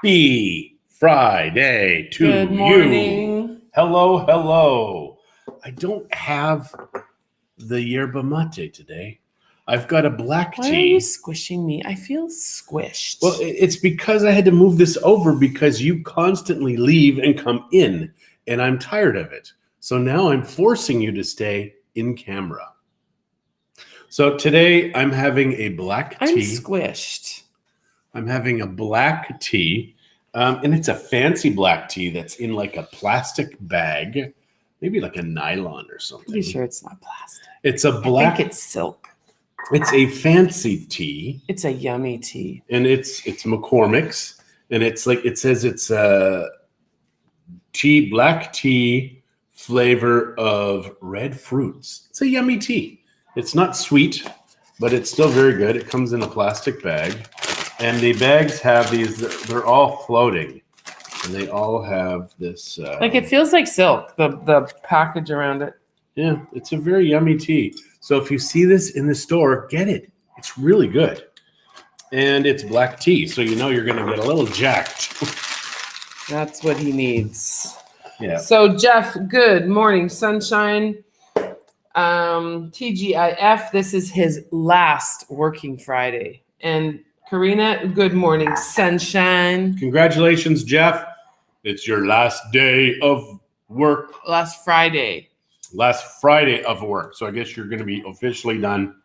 Happy Friday to you. Good morning. Hello. I don't have the yerba mate today. I've got a black tea. Why are you squishing me? I feel squished. Well, it's because I had to move this over because you constantly leave and come in, and I'm tired of it. So now I'm forcing you to stay in camera. So today I'm having a black tea. I'm squished. I'm having a black tea, and it's a fancy black tea that's in like a plastic bag, maybe like a nylon or something. Pretty sure it's not plastic. It's a black. I think it's silk. It's a fancy tea. It's a yummy tea. And it's McCormick's, and it's like it says it's a black tea flavor of red fruits. It's a yummy tea. It's not sweet, but it's still very good. It comes in a plastic bag. And the bags have these, they're all floating. And they all have this. Like it feels like silk, the package around it. Yeah, it's a very yummy tea. So if you see this in the store, get it. It's really good. And it's black tea, so you know you're going to get a little jacked. That's what he needs. Yeah. So Jeff, good morning, sunshine. TGIF, this is his last working Friday. And Karina, good morning, sunshine. Congratulations, Jeff. It's your last day of work. Last Friday. Last Friday of work. So I guess you're going to be officially done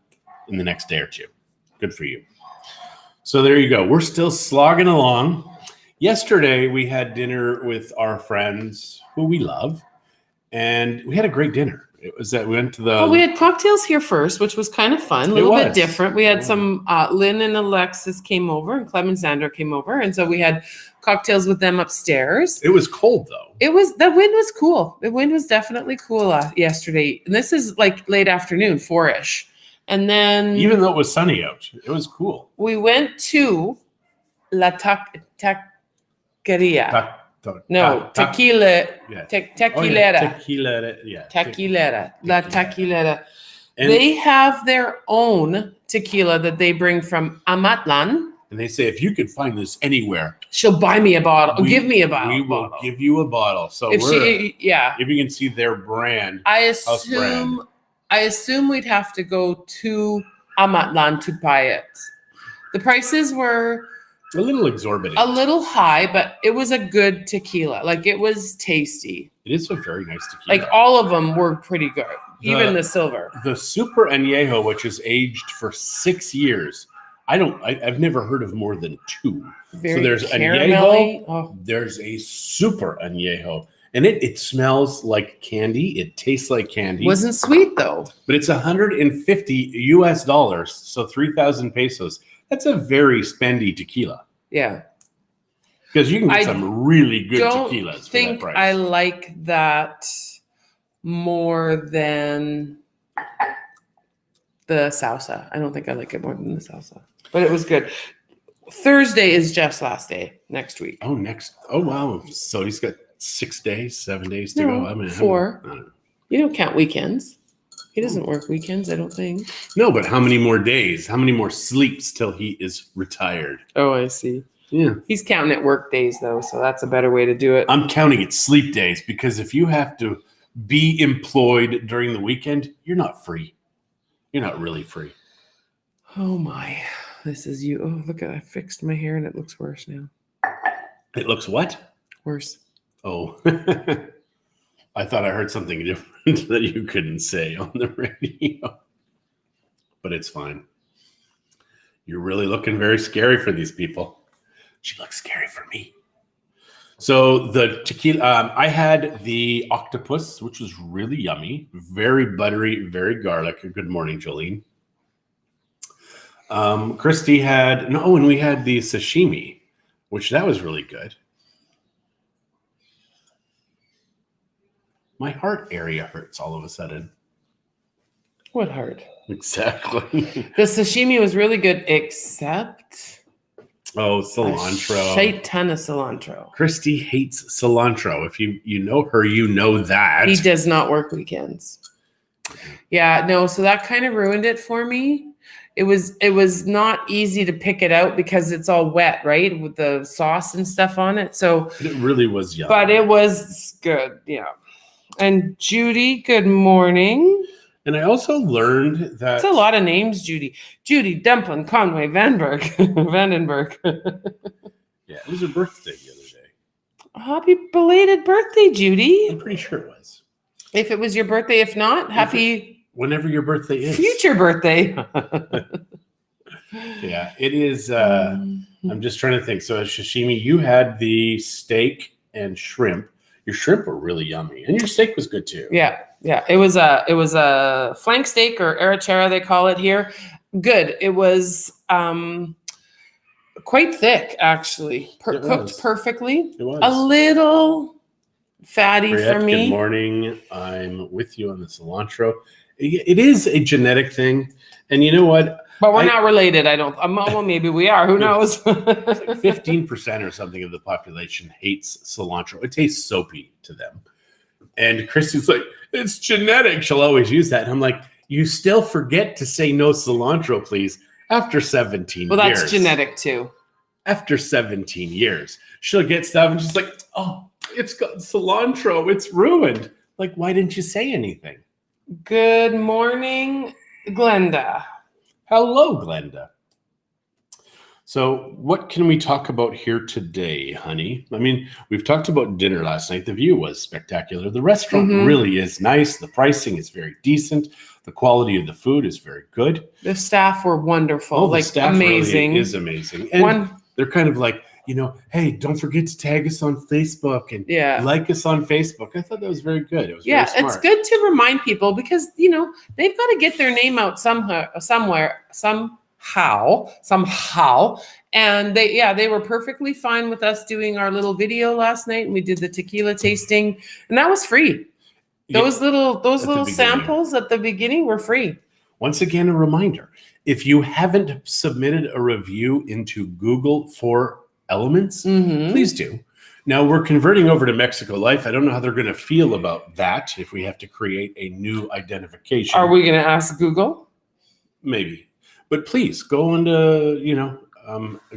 in the next day or two. Good for you. So there you go. We're still slogging along. Yesterday, we had dinner with our friends who we love, and we had a great dinner. It was that we went to the... Well, we had cocktails here first, which was kind of fun, a little bit different. We had some, Lynn and Alexis came over, and Clem and Sandra came over, and so we had cocktails with them upstairs. It was cold, though. The wind was cool. The wind was definitely cool yesterday. And this is like late afternoon, 4-ish. And then... Even though it was sunny out, it was cool. We went to La Taqueria. Tequila. Tequilera. Yeah. Tequilera. La Tequilera. They have their own tequila that they bring from Amatlan. And they say, if you could find this anywhere, she'll buy me a bottle. Give me a bottle. We will give you a bottle. So if you can see their brand. I assume we'd have to go to Amatlan to buy it. The prices were a little exorbitant. A little high, but it was a good tequila. Like it was tasty. It is a very nice tequila. Like all of them were pretty good. Even the silver. The Super Añejo, which is aged for 6 years. I've never heard of more than 2. Very so there's Añejo, there's a Super Añejo, and it smells like candy. It tastes like candy. Wasn't sweet though. But it's $150 US, so 3,000 pesos. That's a very spendy tequila. Yeah. Because you can get some really good tequilas for that price. I like that more than the salsa. I don't think I like it more than the salsa. But it was good. Thursday is Jeff's last day next week. Oh, wow. So he's got 6 days, 7 days to go. 4. You don't count weekends. He doesn't work weekends, I don't think. No, but how many more days? How many more sleeps till he is retired? Oh, I see. Yeah. He's counting it work days, though, so that's a better way to do it. I'm counting it sleep days because if you have to be employed during the weekend, you're not free. You're not really free. Oh, my. This is you. Oh, look, I fixed my hair, and it looks worse now. It looks what? Worse. Oh. I thought I heard something different that you couldn't say on the radio. But it's fine. You're really looking very scary for these people. She looks scary for me. So the tequila, I had the octopus, which was really yummy. Very buttery, very garlic. Good morning, Jolene. Christie and we had the sashimi, which that was really good. My heart area hurts all of a sudden. What heart? Exactly. The sashimi was really good, except... cilantro. A shite ton of cilantro. Christie hates cilantro. If you know her, you know that. He does not work weekends. Yeah, no, so that kind of ruined it for me. it was not easy to pick it out because it's all wet, right? With the sauce and stuff on it. So it really was yummy. But it was good, yeah. And Judy, good morning. And I also learned that it's a lot of names, Judy. Judy, Dumplin, Conway, Vandenberg. Yeah, it was her birthday the other day. Happy belated birthday, Judy. I'm pretty sure it was. If it was your birthday, if not, whenever your birthday is. Future birthday. Yeah, it is. I'm just trying to think. So at sashimi, you had the steak and shrimp. Your shrimp were really yummy, and your steak was good too. Yeah. It was a flank steak, or arrachera they call it here. Good. It was quite thick, actually. Cooked perfectly. It was a little fatty for me. Good morning. I'm with you on the cilantro. It is a genetic thing, and you know what? But we're not related. I don't. Well, maybe we are. Who knows? It's like 15% or something of the population hates cilantro. It tastes soapy to them. And Christie's like, it's genetic. She'll always use that. And I'm like, you still forget to say no cilantro, please. After 17 years. Well, that's genetic too. After 17 years, she'll get stuff and she's like, oh, it's got cilantro. It's ruined. Like, why didn't you say anything? Good morning, Glenda. Hello, Glenda. So what can we talk about here today, honey? I mean, we've talked about dinner last night. The view was spectacular. The restaurant really is nice. The pricing is very decent. The quality of the food is very good. The staff were wonderful. Oh, the staff amazing. Really is amazing. And they're kind of like, hey, don't forget to tag us on Facebook and like us on Facebook. I thought that was very good. It was very smart. It's good to remind people because, they've got to get their name out somehow. And they were perfectly fine with us doing our little video last night, and we did the tequila tasting, and that was free. Those little samples at the beginning were free. Once again, a reminder, if you haven't submitted a review into Google for Elements, please do. Now we're converting over to Mexico Life. I don't know how they're going to feel about that if we have to create a new identification. Are we going to ask Google? Maybe. But please go into,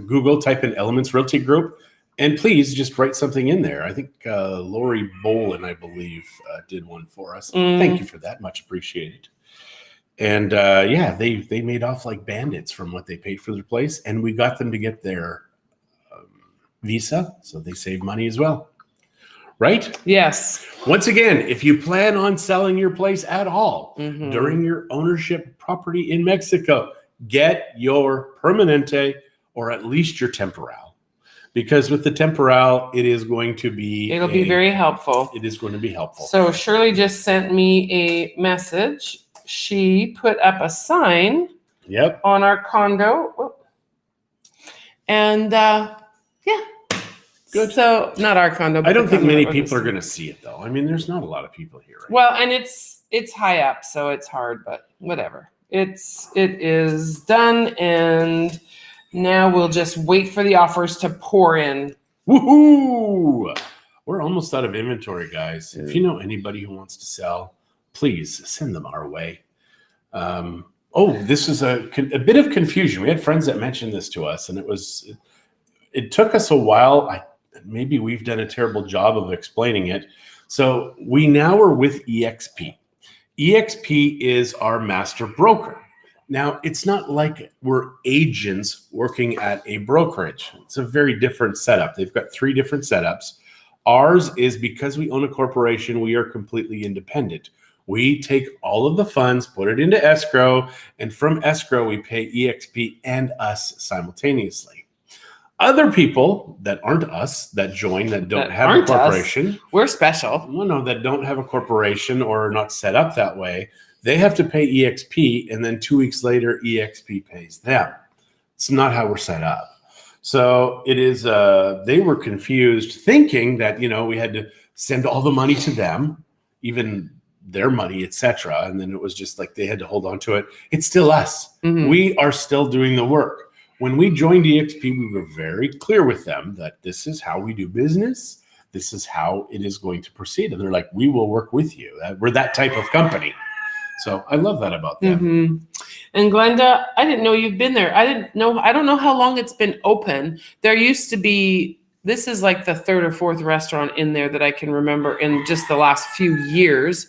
Google, type in Elements Realty Group, and please just write something in there. I think Lori Bolin, I believe, did one for us. Thank you for that. Much appreciated. And they made off like bandits from what they paid for their place, and we got them to get their visa, so they saved money as well. Right? Yes. Once again, if you plan on selling your place at all during your ownership property in Mexico, get your permanente or at least your temporal. Because with the temporal, it'll be very helpful. It is going to be helpful. So Shirley just sent me a message. She put up a sign on our condo. And good. So not our condo. But I don't think many people are going to see it, though. I mean, there's not a lot of people here. Right now. And it's high up, so it's hard, but whatever. It is done, and now we'll just wait for the offers to pour in. Woohoo! We're almost out of inventory, guys. If you know anybody who wants to sell, please send them our way. This is a bit of confusion. We had friends that mentioned this to us, and it took us a while. Maybe we've done a terrible job of explaining it. So we now are with EXP. EXP is our master broker. Now, it's not like we're agents working at a brokerage. It's a very different setup. They've got 3 different setups. Ours is because we own a corporation, we are completely independent. We take all of the funds, put it into escrow, and from escrow, we pay EXP and us simultaneously. Other people that aren't us, that join, that don't have a corporation. We're special. No, that don't have a corporation or are not set up that way. They have to pay EXP, and then 2 weeks later, EXP pays them. It's not how we're set up. So it is, they were confused thinking that, we had to send all the money to them, even their money, etc. And then it was just like they had to hold on to it. It's still us. We are still doing the work. When we joined EXP, we were very clear with them that this is how we do business. This is how it is going to proceed. And they're like, we will work with you. We're that type of company. So I love that about them. And Glenda, I didn't know you've been there. I don't know how long it's been open. There used to be, this is like the third or fourth restaurant in there that I can remember in just the last few years.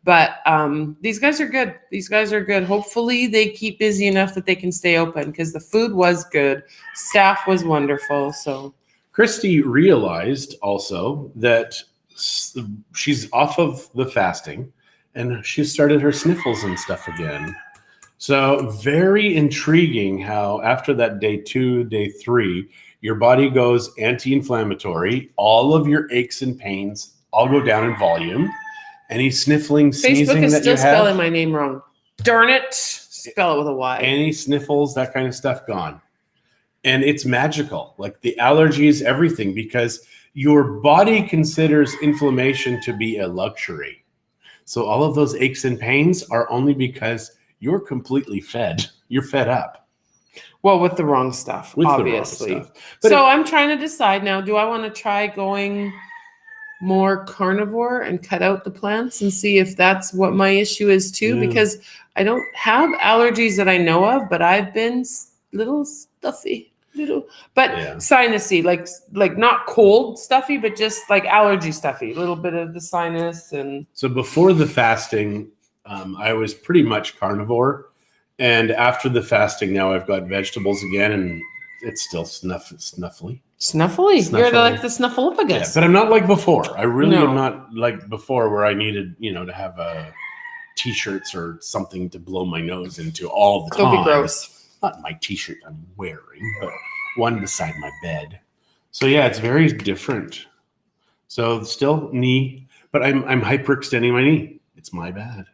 But these guys are good. These guys are good. Hopefully they keep busy enough that they can stay open because the food was good. Staff was wonderful. So Christie realized also that she's off of the fasting and she started her sniffles and stuff again. So very intriguing how after that day 2, day 3, your body goes anti-inflammatory. All of your aches and pains all go down in volume. Any sniffling, sneezing Facebook is that still you have, spelling my name wrong. Darn it. Spell it with a Y. any sniffles, that kind of stuff gone. And it's magical. Like the allergies, everything, because your body considers inflammation to be a luxury. So all of those aches and pains are only because you're completely fed. You're fed up. Well, with the wrong stuff, obviously. So I'm trying to decide now, do I want to try going more carnivore and cut out the plants and see if that's what my issue is too? Yeah. Because I don't have allergies that I know of, but I've been little stuffy. Sinusy, like not cold stuffy, but just like allergy stuffy, a little bit of the sinus. And so before the fasting, I was pretty much carnivore, and after the fasting, now I've got vegetables again, and it's still snuffly. You're like the snuffleupagus. Yeah, but I'm not like before. I really am not like before, where I needed, to have t-shirts or something to blow my nose into all the time. Don't be gross. Not my t-shirt I'm wearing, but one beside my bed. So yeah, it's very different. So still knee, but I'm hyperextending my knee. It's my bad.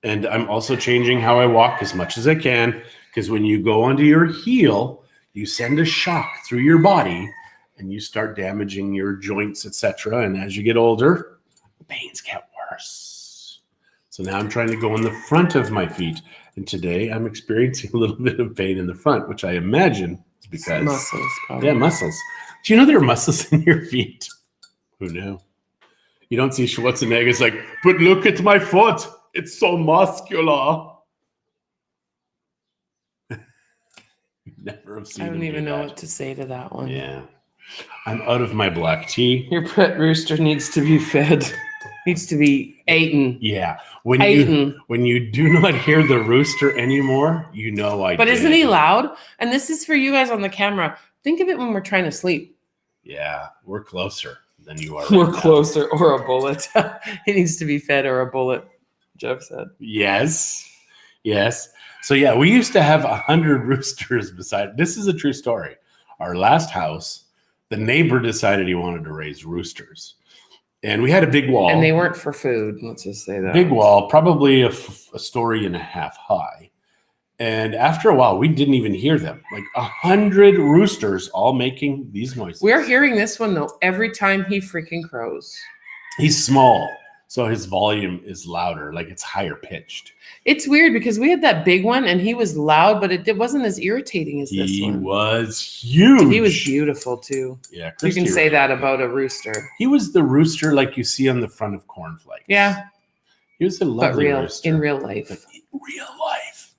And I'm also changing how I walk as much as I can, because when you go onto your heel, you send a shock through your body and you start damaging your joints, etc. And as you get older, the pains get worse. So now I'm trying to go in the front of my feet. And today I'm experiencing a little bit of pain in the front, which I imagine is because muscles. Probably. Yeah, muscles. Do you know there are muscles in your feet? Who knew? You don't see Schwarzenegger's like, but look at my foot. It's so muscular. Never have seen. I don't even know what to say to that one. Yeah. I'm out of my black tea. Your pet rooster needs to be fed. Needs to be eaten. Yeah. When you do not hear the rooster anymore, you know I But isn't he loud? And this is for you guys on the camera. Think of it when we're trying to sleep. Yeah, we're closer than you are. We're closer, or a bullet. He needs to be fed or a bullet, Jeff said. Yes. So yeah, we used to have 100 roosters beside. This is a true story. Our last house, the neighbor decided he wanted to raise roosters. And we had a big wall. And they weren't for food. Let's just say that. Big wall, probably a story and a half high. And after a while, we didn't even hear them. Like 100 roosters all making these noises. We're hearing this one, though, every time he freaking crows. He's small, so his volume is louder. Like it's higher pitched. It's weird because we had that big one and he was loud, but it wasn't as irritating as this one. He was huge. He was beautiful too. Yeah, you can say that about a rooster. He was the rooster like you see on the front of cornflakes. Yeah. He was a lovely rooster. In real life. In real life.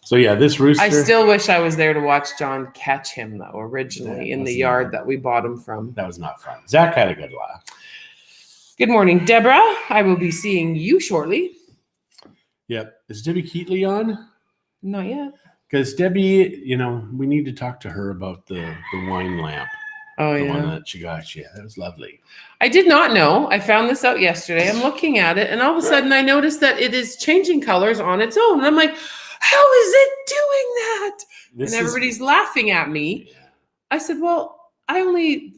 So yeah, this rooster. I still wish I was there to watch John catch him though, originally in the yard that we bought him from. That was not fun. Zach had a good laugh. Good morning, Deborah. I will be seeing you shortly. Yep. Is Debbie Keatley on? Not yet. Because Debbie, we need to talk to her about the wine lamp. Oh, the yeah. one that she got. Yeah, that was lovely. I did not know. I found this out yesterday. I'm looking at it, and all of a sudden I noticed that it is changing colors on its own. And I'm like, how is it doing that? And everybody's laughing at me. Yeah. I said, well, I only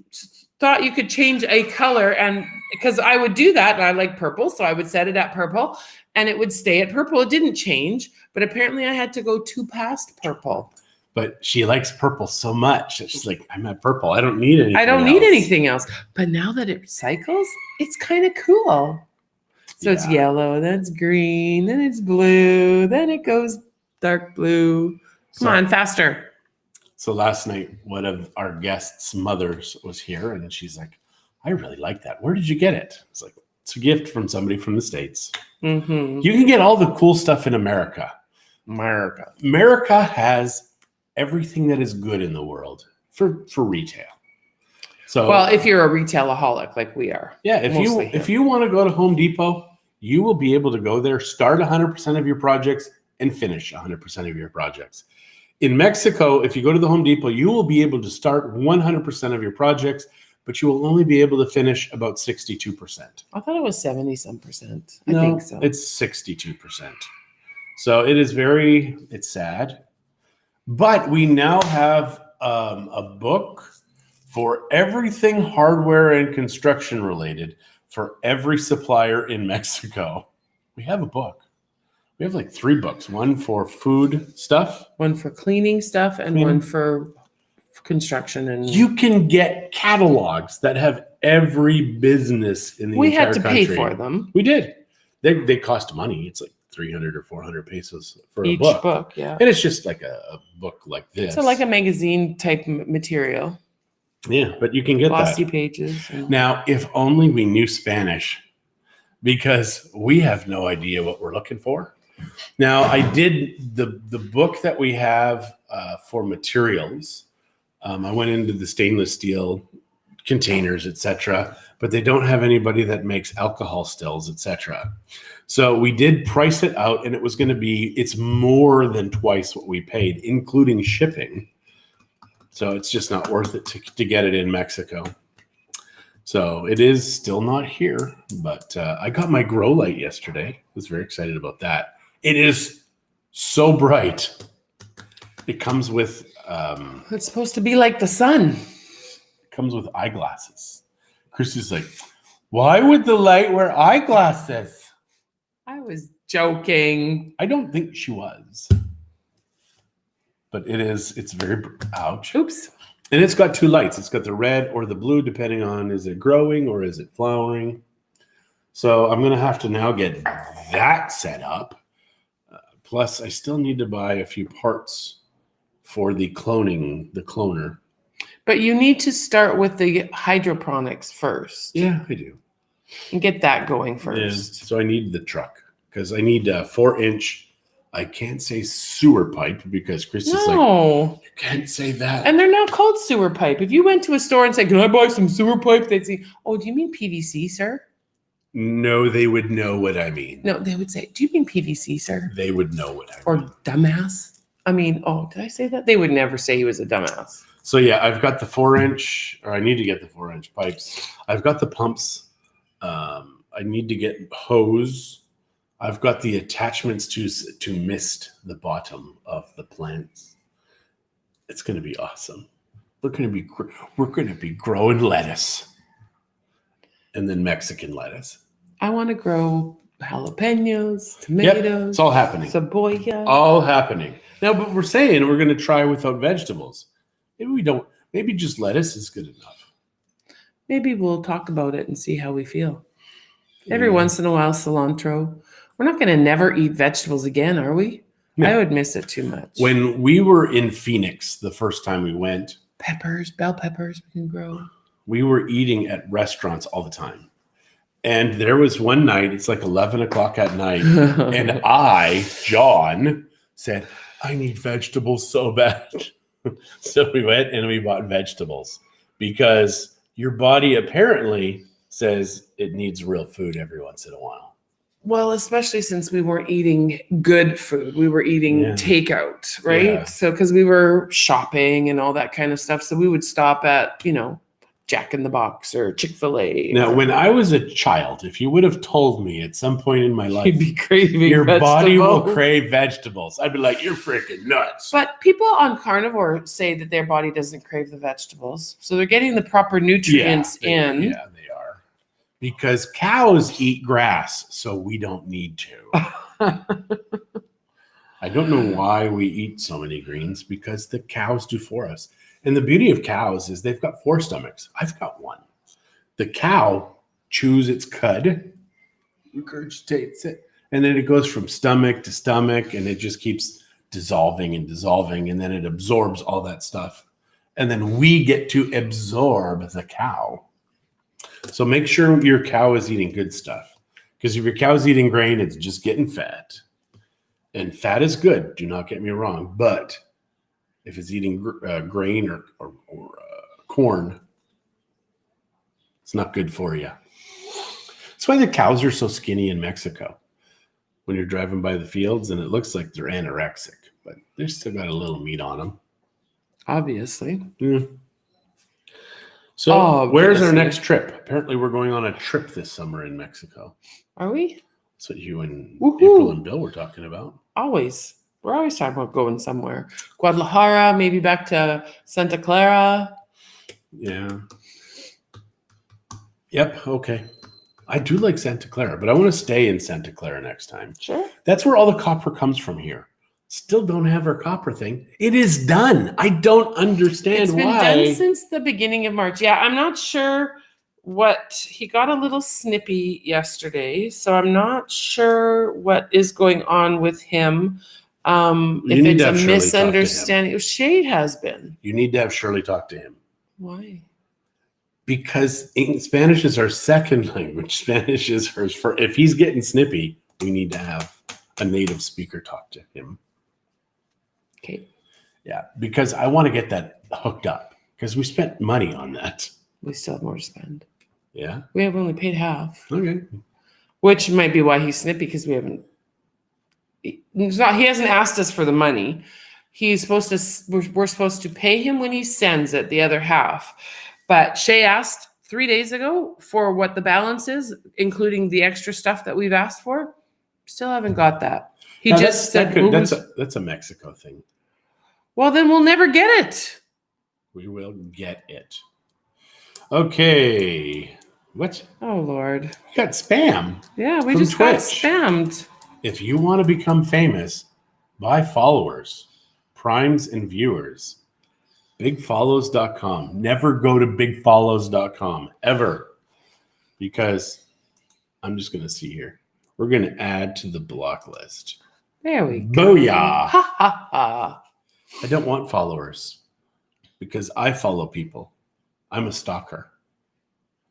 thought you could change a color, and because I would do that, and I like purple, so I would set it at purple. And it would stay at purple. It didn't change, but apparently I had to go past purple. But she likes purple so much. She's like, I'm at purple. I don't need anything need anything else. But now that it cycles, it's kind of cool. So it's yellow, then it's green, then it's blue, then it goes dark blue. Come on, faster. So last night, one of our guests' mothers was here, and she's like, I really like that. Where did you get it? It's like, it's a gift from somebody from the States. Mm-hmm. You can get all the cool stuff in America, America has everything that is good in the world for retail. So, well, if you're a retailaholic like we are. yeah, if you want to go to Home Depot, you will be able to go there, start 100% of your projects, and finish 100% of your projects. In Mexico, if you go to the Home Depot, you will be able to start 100% of your projects, but you will only be able to finish about 62%. I thought it was 70-some%. No, I think so. It's 62%. So it's sad. But we now have a book for everything hardware and construction related for every supplier in Mexico. We have a book. We have like 3 books, one for food stuff, one for cleaning stuff, and one for construction. And you can get catalogs that have every business in the entire country. We had to pay for them. We did. They cost money. It's like 300 or 400 pesos for each a book. Yeah. And it's just like a book like this. So like a magazine type material. Yeah, but you can get glossy that. pages. Now, if only we knew Spanish, because we have no idea what we're looking for. Now, I did the book that we have for materials. I went into the stainless steel containers, etc., but they don't have anybody that makes alcohol stills, etc. So we did price it out, and it's more than twice what we paid, including shipping. So it's just not worth it to get it in Mexico. So it is still not here, but I got my grow light yesterday. I was very excited about that. It is so bright. It comes with... it's supposed to be like the sun. It comes with eyeglasses. Christie's like, why would the light wear eyeglasses? I was joking. I don't think she was. But it's very... Ouch. Oops. And it's got 2 lights. It's got the red or the blue, depending on is it growing or is it flowering. So I'm going to have to now get that set up. Plus, I still need to buy a few parts for the cloner. But you need to start with the hydroponics first. Yeah, I do. And get that going first. Yeah. So I need the truck because I need a 4-inch. I can't say sewer pipe because Christie's like, you can't say that. And they're not called sewer pipe. If you went to a store and said, can I buy some sewer pipe? They'd say, oh, do you mean PVC, sir? No, they would know what I mean. No, they would say, do you mean PVC, sir? They would know what I mean. Or dumbass. I mean, did I say that? They would never say he was a dumbass. So yeah, I've got the 4-inch, or I need to get the 4-inch pipes. I've got the pumps. I need to get hose. I've got the attachments to mist the bottom of the plants. It's going to be awesome. We're going to be growing lettuce, and then Mexican lettuce. I want to grow jalapenos, tomatoes. Yep, it's all happening. Cebolla. All happening. Now, but we're saying we're going to try without vegetables. Maybe we don't. Maybe just lettuce is good enough. Maybe we'll talk about it and see how we feel. Every once in a while, cilantro. We're not going to never eat vegetables again, are we? No. I would miss it too much. When we were in Phoenix the first time we went. Peppers, bell peppers we can grow. We were eating at restaurants all the time. And there was one night, it's like 11 o'clock at night, and John, said, I need vegetables so bad. So we went and we bought vegetables because your body apparently says it needs real food every once in a while. Well, especially since we weren't eating good food. We were eating takeout, right? Yeah. So because we were shopping and all that kind of stuff. So we would stop at, Jack in the Box or Chick-fil-A. Now, when I was a child, if you would have told me at some point in my life, you'd be craving your body will crave vegetables, I'd be like, you're freaking nuts. But people on carnivore say that their body doesn't crave the vegetables. So they're getting the proper nutrients in. Yeah, they are. Because cows eat grass, so we don't need to. I don't know why we eat so many greens, because the cows do for us. And the beauty of cows is they've got 4 stomachs. I've got 1. The cow chews its cud, regurgitates it, and then it goes from stomach to stomach, and it just keeps dissolving and dissolving, and then it absorbs all that stuff. And then we get to absorb the cow. So make sure your cow is eating good stuff, because if your cow is eating grain, it's just getting fat. And fat is good. Do not get me wrong. But if it's eating grain or corn, it's not good for you. That's why the cows are so skinny in Mexico. When you're driving by the fields and it looks like they're anorexic, but they've still got a little meat on them. Obviously. Mm. So where's our next trip? Apparently we're going on a trip this summer in Mexico. Are we? That's what you and April and Bill were talking about. Always. We're always talking about going somewhere. Guadalajara, maybe back to Santa Clara. Yeah. Yep. Okay. I do like Santa Clara, but I want to stay in Santa Clara next time. Sure. That's where all the copper comes from here. Still don't have our copper thing. It is done. I don't understand why. It's been done since the beginning of March. Yeah, I'm not sure what he got a little snippy yesterday, so I'm not sure what is going on with him. If it's a misunderstanding, Shay has been. You need to have Shirley talk to him. Why? Because Spanish is our second language. Spanish is hers. If he's getting snippy, we need to have a native speaker talk to him. Okay. Yeah, because I want to get that hooked up because we spent money on that. We still have more to spend. Yeah. We have only paid half. Okay. Which might be why he's snippy, because we haven't. He hasn't asked us for the money. He's supposed to. We're supposed to pay him when he sends it, the other half. But Shay asked 3 days ago for what the balance is, including the extra stuff that we've asked for. Still haven't got that. He just said that's a Mexico thing. Well, then we'll never get it. We will get it. Okay. What? Oh, Lord. We got spam. Yeah, we just got spammed. If you want to become famous, buy followers, primes, and viewers. BigFollows.com. Never go to BigFollows.com ever, because I'm just going to see here. We're going to add to the block list. There we go. Booyah. Ha ha ha. I don't want followers because I follow people. I'm a stalker.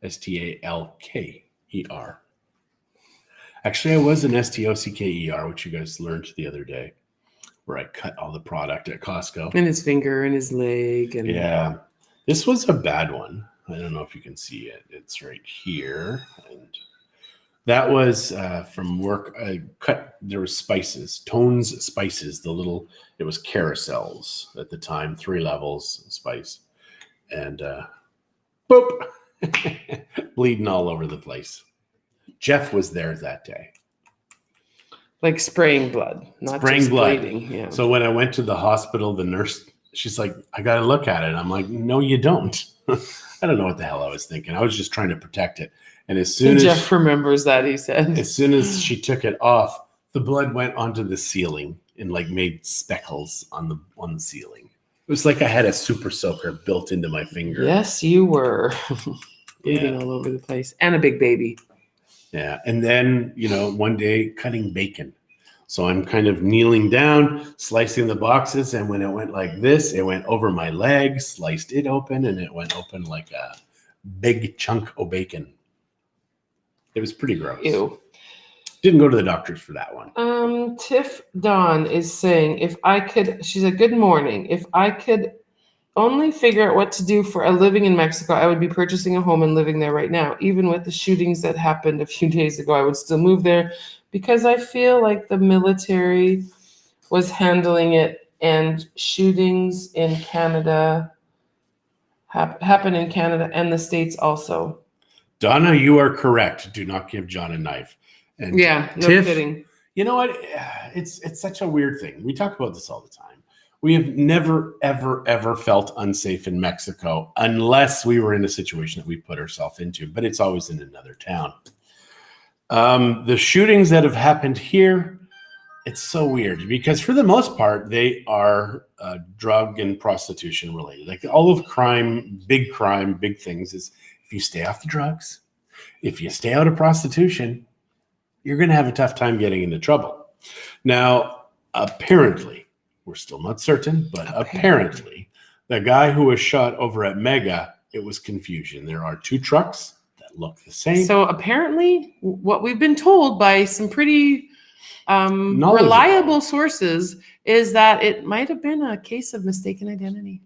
STALKER. Actually, I was an STOCKER, which you guys learned the other day, where I cut all the product at Costco. And his finger and his leg. And yeah. This was a bad one. I don't know if you can see it. It's right here. And that was from work. I cut, there was spices, Tones spices, it was carousels at the time, 3 levels of spice. And boop, bleeding all over the place. Jeff was there that day. Like spraying blood, not spraying just blood. bleeding. Yeah. So when I went to the hospital, the nurse, she's like, I got to look at it. I'm like, no, you don't. I don't know what the hell I was thinking. I was just trying to protect it. And as soon as Jeff remembers that, he said, as soon as she took it off, the blood went onto the ceiling and like made speckles on the ceiling. It was like I had a super soaker built into my finger. Yes, you were. Bleeding all over the place. And a big baby. Yeah. And then, one day cutting bacon. So I'm kind of kneeling down, slicing the boxes. And when it went like this, it went over my leg, sliced it open, and it went open like a big chunk of bacon. It was pretty gross. Ew. Didn't go to the doctors for that one. Tiff Dawn is saying, she said, good morning. If I could only figure out what to do for a living in Mexico, I would be purchasing a home and living there right now. Even with the shootings that happened a few days ago, I would still move there because I feel like the military was handling it, and shootings in Canada happen in Canada and the States also. Donna, you are correct. Do not give John a knife. And yeah, no Tiff, kidding. You know what? It's such a weird thing. We talk about this all the time. We have never, ever, ever felt unsafe in Mexico unless we were in a situation that we put ourselves into, but it's always in another town. The shootings that have happened here, it's so weird because for the most part, they are drug and prostitution related. Like all of crime, big things is if you stay off the drugs, if you stay out of prostitution, you're going to have a tough time getting into trouble. Now, apparently, we're still not certain, but apparently, the guy who was shot over at Mega, it was confusion. There are 2 trucks that look the same. So apparently, what we've been told by some pretty reliable sources is that it might have been a case of mistaken identity.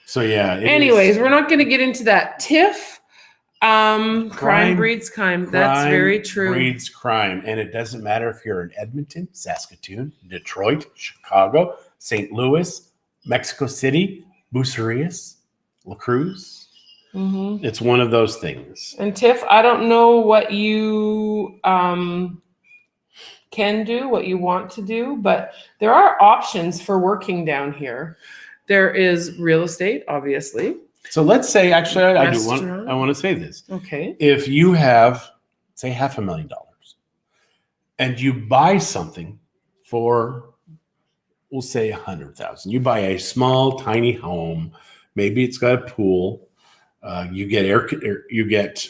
So yeah. Anyways, we're not going to get into that. Tiff, crime breeds crime. That's very true. Breeds crime. And it doesn't matter if you're in Edmonton, Saskatoon, Detroit, Chicago, St. Louis, Mexico City, Bucerias, La Cruz. Mm-hmm. It's one of those things. And Tiff, I don't know what you can do, what you want to do, but there are options for working down here. There is real estate, obviously. So let's say, actually, I want to say this. Okay. If you have, say, $500,000 and you buy something for, we'll say $100,000, you buy a small, tiny home. Maybe it's got a pool. You get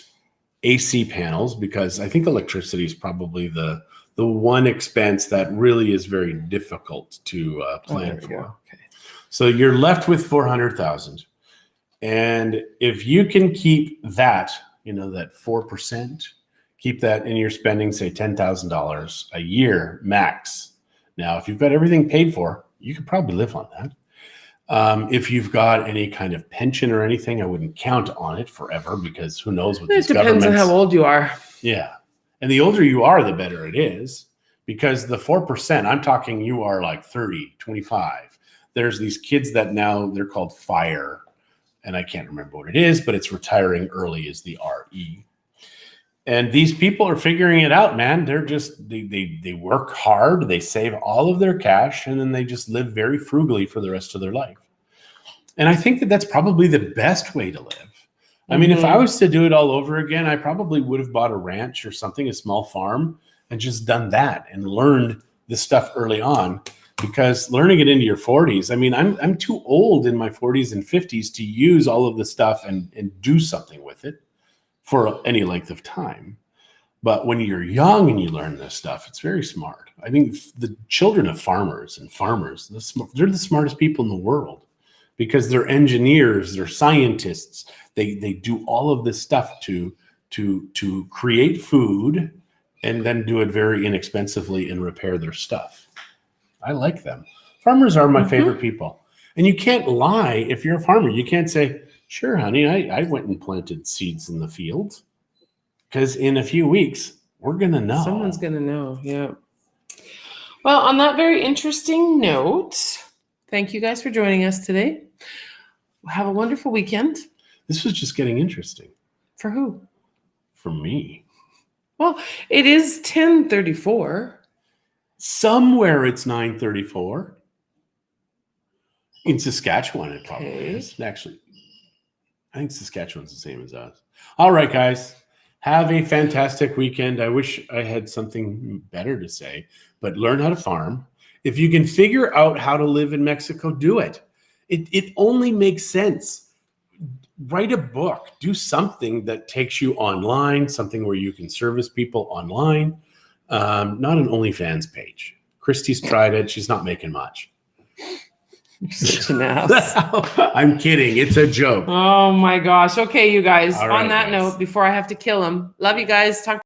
AC panels, because I think electricity is probably the one expense that really is very difficult to plan for. Okay. So you're left with $400,000. And if you can keep that, that 4%, keep that in your spending, say $10,000 a year max. Now, if you've got everything paid for, you could probably live on that. If you've got any kind of pension or anything, I wouldn't count on it forever, because who knows what these governments... It depends on how old you are. Yeah. And the older you are, the better it is, because the 4%, I'm talking you are like 30, 25. There's these kids that now they're called FIRE, and I can't remember what it is, but it's retiring early is the RE. And these people are figuring it out, man. They're just, they work hard, they save all of their cash, and then they just live very frugally for the rest of their life. And I think that that's probably the best way to live. I mean, if I was to do it all over again, I probably would have bought a ranch or something, a small farm, and just done that and learned this stuff early on. Because learning it into your 40s, I mean, I'm too old in my 40s and 50s to use all of this stuff and do something with it for any length of time. But when you're young and you learn this stuff, it's very smart. I think the children of farmers, they're the smartest people in the world, because they're engineers, they're scientists. They do all of this stuff to create food and then do it very inexpensively and repair their stuff. I like them. Farmers are my favorite people. And you can't lie if you're a farmer. You can't say, sure, honey, I went and planted seeds in the field. Because in a few weeks, we're going to know. Someone's going to know, yeah. Well, on that very interesting note, thank you guys for joining us today. Have a wonderful weekend. This was just getting interesting. For who? For me. Well, it is 10:34. Somewhere it's 9:34. In Saskatchewan, it probably is. Actually, I think Saskatchewan's the same as us. All right, guys. Have a fantastic weekend. I wish I had something better to say, but learn how to farm. If you can figure out how to live in Mexico, do it. It only makes sense. Write a book. Do something that takes you online, something where you can service people online. Not an OnlyFans page. Christie's tried it. She's not making much. You're such an ass. I'm kidding. It's a joke. Oh my gosh. Okay, you guys. All right, on that guys. note, before I have to kill him, love you guys. Talk